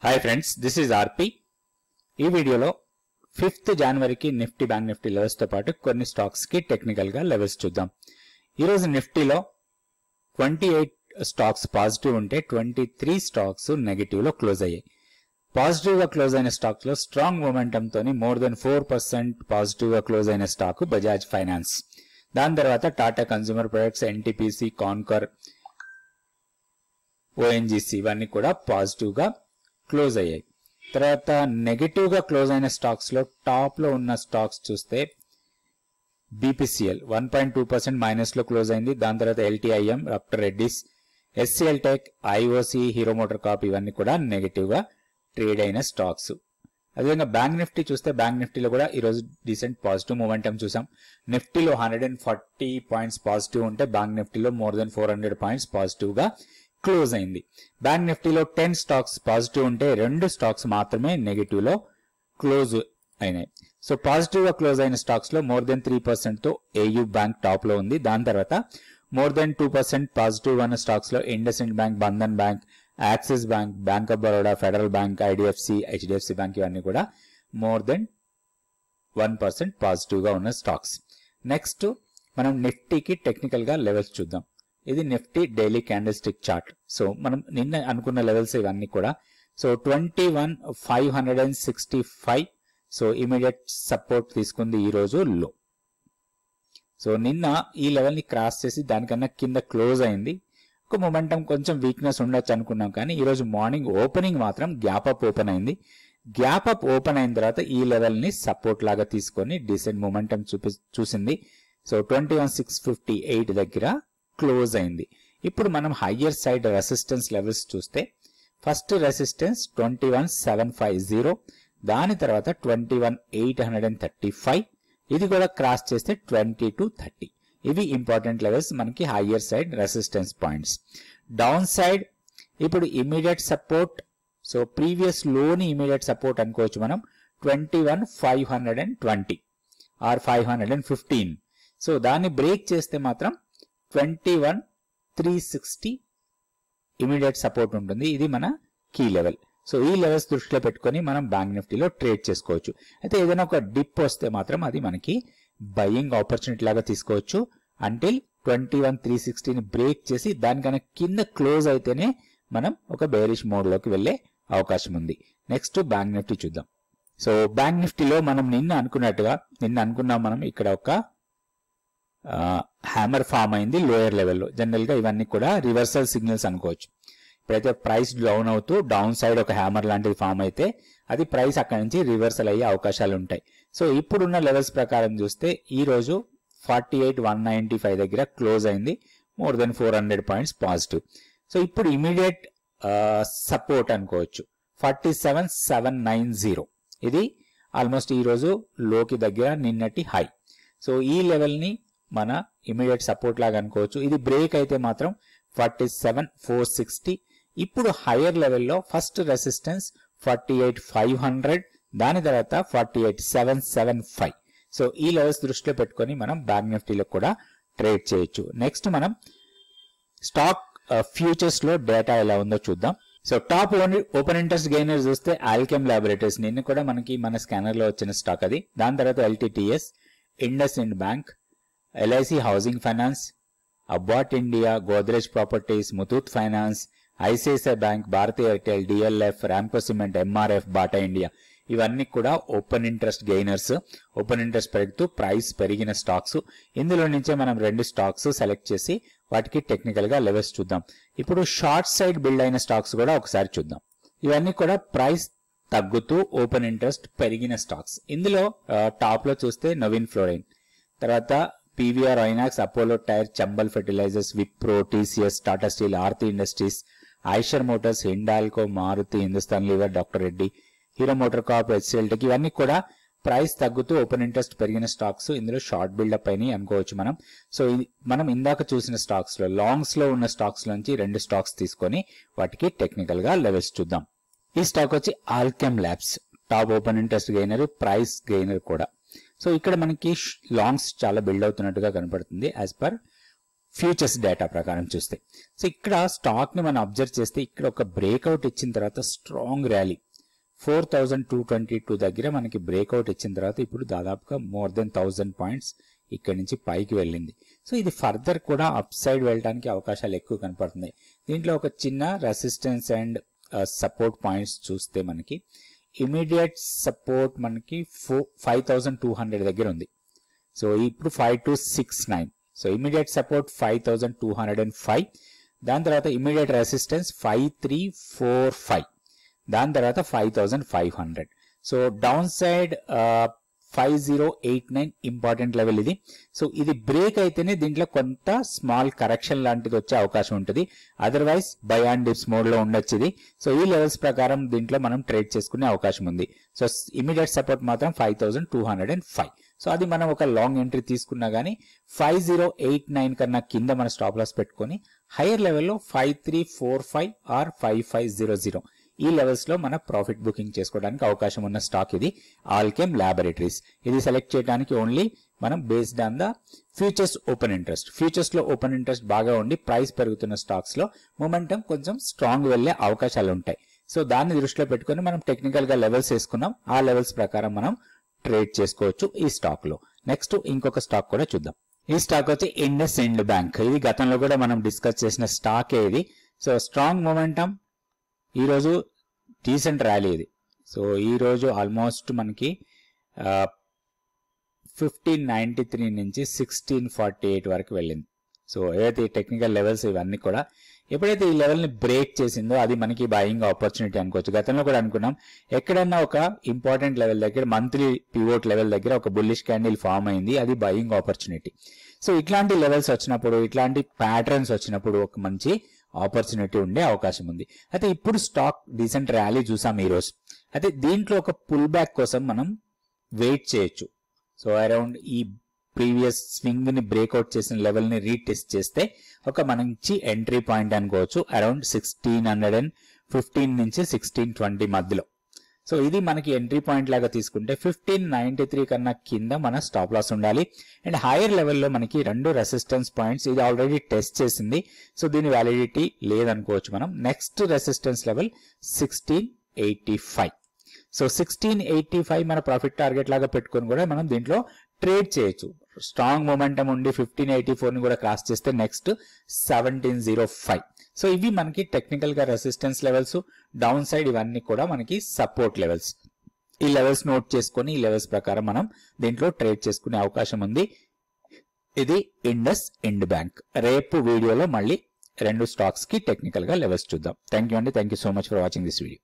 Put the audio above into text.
Hi friends, this is RP. ఈ వీడియోలో 5th జనవరికి నిఫ్టీ బ్యాంక్ నిఫ్టీ లెవెల్స్ తో పాటు కొన్ని స్టాక్స్ కి టెక్నికల్ గా లెవెల్స్ చూద్దాం. ఈ రోజు నిఫ్టీలో 28 స్టాక్స్ పాజిటివ్ ఉంటే 23 స్టాక్స్ నెగటివ్ లో క్లోజ్ అయ్యాయి. పాజిటివ్ గా క్లోజ్ అయిన స్టాక్స్ లో స్ట్రాంగ్ మొమెంటం తోని మోర్ దెన్ 4% పాజిటివ్ గా క్లోజ్ అయిన స్టాక్ బజాజ్ ఫైనాన్స్. దాని తర్వాత Tata consumer products, NTPC, conquer, ONGC ఇవన్నీ కూడా పాజిటివ్ గా క్లోజ్ అయ్యాయి. తర్వాత నెగటివ్ గా క్లోజ్ అయిన స్టాక్స్ లో టాప్ లో ఉన్న స్టాక్స్ చూస్తే బీపీసీఎల్ 1.2% మైనస్ లో క్లోజ్ అయింది. దాని తర్వాత LTIM, doctor Reddy's, HCL tech, IOC, Hero Motor Corp ఇవన్నీ కూడా నెగటివ్ గా ట్రేడ్ అయిన స్టాక్స్. అదేవిధంగా బ్యాంక్ నిఫ్టీ చూస్తే బ్యాంక్ నిఫ్టీలో కూడా ఈరోజు డీసెంట్ పాజిటివ్ మూమెంటం చూసాం. నిఫ్టీలో 140 పాయింట్స్ పాజిటివ్ ఉంటే బ్యాంక్ నిఫ్టీలో మోర్ దెన్ 400 పాయింట్స్ పాజిటివ్ గా క్లోజ్ అయింది. బ్యాంక్ నిఫ్టీలో 10 స్టాక్స్ పాజిటివ్ ఉంటే 2 స్టాక్స్ మాత్రమే నెగటివ్ లో క్లోజ్ అయినాయి. సో పాజిటివ్ గా క్లోజ్ అయిన స్టాక్స్ లో మోర్ దెన్ 3% తో ఏయూ బ్యాంక్ టాప్ లో ఉంది. దాని తర్వాత మోర్ దెన్ 2% పాజిటివ్ ఉన్న స్టాక్స్ లో IndusInd bank, Bandhan bank, axis bank, bank of Baroda, federal bank, IDFC, HDFC bank ఇవన్నీ కూడా మోర్ దెన్ 1% పాజిటివ్ గా ఉన్న స్టాక్స్. నెక్స్ట్ మనం నిఫ్టీకి టెక్నికల్ గా లెవెల్స్ చూద్దాం. ఇది Nifty daily candle stick chart. So మనం నిన్న అనుకున్న లెవెల్స్ ఇవన్నీ కూడా. సో 21,565 సో ఇమీడియట్ సపోర్ట్ తీసుకుంది ఈ రోజు లో. సో నిన్న ఈ లెవెల్ ని క్రాస్ చేసి దానికన్నా కింద క్లోజ్ అయింది. ఒక మొమెంటం కొంచెం వీక్నెస్ ఉండొచ్చు అనుకున్నాం, కానీ ఈ రోజు మార్నింగ్ ఓపెనింగ్ మాత్రం గ్యాప్ అప్ ఓపెన్ అయింది. గ్యాప్ అప్ ఓపెన్ అయిన తర్వాత ఈ లెవెల్ ని సపోర్ట్ లాగా తీసుకొని డీసెంట్ మొమెంటం చూసింది. సో 21,658 దగ్గర క్లోజ్ అయింది. ఇప్పుడు మనం హయ్యర్ సైడ్ రెసిస్టెన్స్ లెవెల్స్ చూస్తే ఫస్ట్ రెసిస్టెన్స్ 21,750, దాని తర్వాత 21,835, ఇది కూడా క్రాస్ చేస్తే 2230. ఇవి ఇంపార్టెంట్ లెవెల్స్ మనకి higher side resistance points. Down side ఇప్పుడు ఇమీడియట్ సపోర్ట్, సో ప్రీవియస్ లోని ఇమీడియట్ సపోర్ట్ అనుకోవచ్చు మనం 21,520 ఆర్ 515. సో దాన్ని బ్రేక్ చేస్తే మాత్రం 21,360 ఇమీడియట్ సపోర్ట్ ఉంటుంది. ఇది మన కీ లెవెల్. సో ఈ లెవెల్స్ దృష్టిలో పెట్టుకొని మనం బ్యాంక్ నిఫ్టీలో ట్రేడ్ చేసుకోవచ్చు. అయితే ఏదైనా ఒక డిప్ వస్తే మాత్రం అది మనకి బయింగ్ ఆపర్చునిటీ లాగా తీసుకోవచ్చు. అంటిల్ 21,360ని బ్రేక్ చేసి దానికన్నా కింద క్లోజ్ అయితేనే మనం ఒక బేరిష్ మోడ్ లోకి వెళ్లే అవకాశం ఉంది. నెక్స్ట్ బ్యాంక్ నిఫ్టీ చూద్దాం. సో బ్యాంక్ నిఫ్టీలో మనం నిన్న అనుకున్నాం మనం ఇక్కడ ఒక హ్యామర్ ఫామ్ అయింది లోయర్ లెవెల్లో. జనరల్ గా ఇవన్నీ కూడా రివర్సల్ సిగ్నల్స్ అనుకోవచ్చు. ఇప్పుడైతే ప్రైస్ డౌన్ అవుతూ డౌన్ సైడ్ ఒక హ్యామర్ లాంటిది ఫామ్ అయితే అది ప్రైస్ అక్కడి నుంచి రివర్సల్ అయ్యే అవకాశాలు ఉంటాయి. సో ఇప్పుడున్న లెవెల్స్ ప్రకారం చూస్తే ఈ రోజు 48,195 దగ్గర క్లోజ్ అయింది. More than 400 points positive. So ఇప్పుడు ఇమీడియట్ సపోర్ట్ అనుకోవచ్చు 47,790. ఇది ఆల్మోస్ట్ ఈ రోజు లోకి దగ్గర నిన్నటి హై. సో ఈ లెవెల్ ని మన ఇమీడియట్ సపోర్ట్ లాగా అనుకోవచ్చు. ఇది బ్రేక్ అయితే మాత్రం 47,460. ఇప్పుడు హైయర్ లెవెల్లో ఫస్ట్ రెసిస్టెన్స్ 48,500, దాని తర్వాత 48,775. సో ఈ లెవెల్స్ దృష్టిలో పెట్టుకొని మనం బ్యాంక్ నిఫ్టీలో కూడా ట్రేడ్ చేయొచ్చు. నెక్స్ట్ మనం స్టాక్ ఫ్యూచర్స్ లో డేటా ఎలా ఉందో చూద్దాం. So top open interest gainer చూస్తే ఆల్కెమ్ ల్యాబొరేటరీస్, నిన్న కూడా మనకి మన స్కానర్ లో వచ్చిన స్టాక్ అది. దాని తర్వాత LTTS, IndusInd Bank, LIC housing finance, Abbott India, Godrej Properties, Muthoot Finance, ICICI Bank, Bharti Airtel, DLF, Ramco Cements, MRF, Bata India ఇవన్నీ కూడా open interest gainers. Open interest పెరుగుతూ ప్రైస్ పెరిగిన స్టాక్స్. ఇందులో నుంచే మనం 2 స్టాక్స్ సెలెక్ట్ చేసి వాటికి టెక్నికల్ గా లెవెల్స్ చూద్దాం. ఇప్పుడు షార్ట్ సైడ్ బిల్డ్ అయిన స్టాక్స్ కూడా ఒకసారి చూద్దాం. ఇవన్నీ కూడా ప్రైస్ తగ్గుతూ ఓపెన్ ఇంట్రెస్ట్ పెరిగిన స్టాక్స్. ఇందులో టాప్ లో చూస్తే నవీన్ ఫ్లోరైన్, తర్వాత PVR, INOX, Apollo Tyre, Chambal Fertilisers, Wipro, TCS, Tata Steel, Aarti Industries, Eicher Motors, Hindalco, Maruti, Hindustan Lever, doctor Reddy, Hero Motor Corp, HCL Tech ఇవన్నీ కూడా ప్రైస్ తగ్గుతూ ఓపెన్ ఇంట్రెస్ట్ పెరిగిన స్టాక్స్. ఇందులో షార్ట్ బిల్డప్ అయినాయి అనుకోవచ్చు మనం. సో మనం ఇందాక చూసిన స్టాక్స్ లో లాంగ్స్ లో ఉన్న స్టాక్స్ నుంచి 2 స్టాక్స్ తీసుకొని వాటికి టెక్నికల్ గా లెవెల్స్ చూద్దాం. ఈ స్టాక్ వచ్చి Alkem labs, top open interest gainer, price gainer కూడా. సో ఇక్కడ మనకి లాంగ్స్ చాలా బిల్డ్ అవుతున్నట్టుగా కనపడుతుంది యాజ్ పర్ ఫ్యూచర్స్ డేటా ప్రకారం చూస్తే. సో ఇక్కడ స్టాక్ ని మనం అబ్జర్వ్ చేస్తే ఇక్కడ ఒక బ్రేక్అవుట్ ఇచ్చిన తర్వాత స్ట్రాంగ్ ర్యాలీ 4222 దగ్గర మనకి బ్రేక్అవుట్ ఇచ్చిన తర్వాత ఇప్పుడు దాదాపుగా మోర్ దెన్ 1000 పాయింట్స్ ఇక్కడ నుంచి పైకి వెళ్ళింది. సో ఇది ఫర్దర్ కూడా అప్ సైడ్ వెళ్ళడానికి అవకాశాలు ఎక్కువ కనపడుతున్నాయి. దీంట్లో ఒక చిన్న రెసిస్టెన్స్ అండ్ సపోర్ట్ పాయింట్స్ చూస్తే మనకి ఇమీడియట్ సపోర్ట్ మనకి 5200 దగ్గర ఉంది. సో ఇప్పుడు 5269. So immediate support 5205. దాని తర్వాత ఇమీడియట్ రెసిస్టెన్స్ 5345. దాని తర్వాత 5500. So down side 5089 important level ఇది. సో ఇది బ్రేక్ అయితేనే దీంట్లో కొంత స్మాల్ కరెక్షన్ లాంటిది వచ్చే అవకాశం ఉంటుంది. Otherwise by and dips mode లో ఉండొచ్చు ఇది. సో ఈ లెవెల్స్ ప్రకారం దీంట్లో మనం ట్రేడ్ చేసుకునే అవకాశం ఉంది. సో ఇమీడియట్ సపోర్ట్ మాత్రం 5205. సో అది మనం ఒక లాంగ్ ఎంట్రీ తీసుకున్నా గానీ 5089 కన్నా కింద మన స్టాప్ లాస్ పెట్టుకొని హైయర్ లెవెల్లో 5345 ఆర్ 5500 ఈ లెవెల్స్ లో మన ప్రాఫిట్ బుకింగ్ చేసుకోవడానికి అవకాశం ఉన్న స్టాక్ ఇది ఆల్కెమ్ ల్యాబొరేటరీస్. ఇది సెలెక్ట్ చేయడానికి ఓన్లీ మనం based on the futures open interest. Futures లో ఓపెన్ ఇంట్రెస్ట్ బాగా ఉండి ప్రైస్ పెరుగుతున్న స్టాక్స్ లో మొమెంటం కొంచెం స్ట్రాంగ్ వెళ్లే అవకాశాలు ఉంటాయి. సో దాన్ని దృష్టిలో పెట్టుకుని మనం టెక్నికల్ గా లెవెల్స్ వేసుకున్నాం. ఆ లెవెల్స్ ప్రకారం మనం ట్రేడ్ చేసుకోవచ్చు ఈ స్టాక్ లో. నెక్స్ట్ ఇంకొక స్టాక్ కూడా చూద్దాం. ఈ స్టాక్ వచ్చి ఇండస్ ఇండ్ బ్యాంక్. ఇది గతంలో కూడా మనం డిస్కస్ చేసిన స్టాక్ ఇది. సో స్ట్రాంగ్ మొమెంటం, ఈ రోజు డీసెంట్ ర్యాలీ ఇది. సో ఈ రోజు ఆల్మోస్ట్ మనకి 1593 నుంచి 1648 వరకు వెళ్ళింది. సో ఏదైతే టెక్నికల్ లెవెల్స్ ఇవన్నీ కూడా ఎప్పుడైతే ఈ లెవెల్ ని బ్రేక్ చేసిందో అది మనకి బయింగ్ ఆపర్చునిటీ అనుకోవచ్చు. గతంలో కూడా అనుకున్నాం ఎక్కడన్నా ఒక ఇంపార్టెంట్ లెవెల్ దగ్గర మంత్లీ పివోట్ లెవెల్ దగ్గర ఒక బుల్లిష్ క్యాండిల్ ఫామ్ అయింది, అది బయింగ్ ఆపర్చునిటీ. సో ఇట్లాంటి లెవెల్స్ వచ్చినప్పుడు, ఇట్లాంటి ప్యాటర్న్స్ వచ్చినప్పుడు ఒక మంచి ఆపర్చునిటీ ఉండే అవకాశం ఉంది. అయితే ఇప్పుడు స్టాక్ డీసెంట్ ర్యాలీ చూసాం ఈ రోజు. అయితే దీంట్లో ఒక పుల్ బ్యాక్ కోసం మనం వెయిట్ చేయొచ్చు. సో అరౌండ్ ఈ ప్రీవియస్ స్వింగ్ ని బ్రేక్అవుట్ చేసిన లెవెల్ ని రీటెస్ట్ చేస్తే ఒక మంచి ఎంట్రీ పాయింట్ అనుకోవచ్చు అరౌండ్ 1615 నుంచి 1620 మధ్యలో. సో ఇది మనకి ఎంట్రీ పాయింట్ లాగా తీసుకుంటే 1593 కన్నా కింద మన స్టాప్ లాస్ ఉండాలి. అండ్ హైయర్ లెవెల్లో మనకి రెండు రెసిస్టెన్స్ పాయింట్స్ ఇది ఆల్రెడీ టెస్ట్ చేసింది. సో దీని వ్యాలిడిటీ లేదనుకోవచ్చు మనం. Next resistance level 1685. సో 1685 మన ప్రాఫిట్ టార్గెట్ లాగా పెట్టుకొని కూడా మనం దీంట్లో ట్రేడ్ చేయొచ్చు. స్ట్రాంగ్ మొమెంటం ఉండి 1584 ని కూడా క్రాస్ చేస్తే నెక్స్ట్ 1705. సో ఇవి మనకి టెక్నికల్ గా రెసిస్టెన్స్ లెవెల్స్, డౌన్ సైడ్ ఇవన్నీ కూడా మనకి సపోర్ట్ లెవెల్స్. ఈ లెవెల్స్ నోట్ చేసుకొని ఈ లెవెల్స్ ప్రకారం మనం దీంట్లో ట్రేడ్ చేసుకునే అవకాశం ఉంది. ఇది ఇండస్ ఇండ్ బ్యాంక్. రేపు వీడియోలో మళ్ళీ రెండు స్టాక్స్ కి టెక్నికల్ గా లెవెల్స్ చూద్దాం. థ్యాంక్ యూ అండి. Thank you so much for watching this video.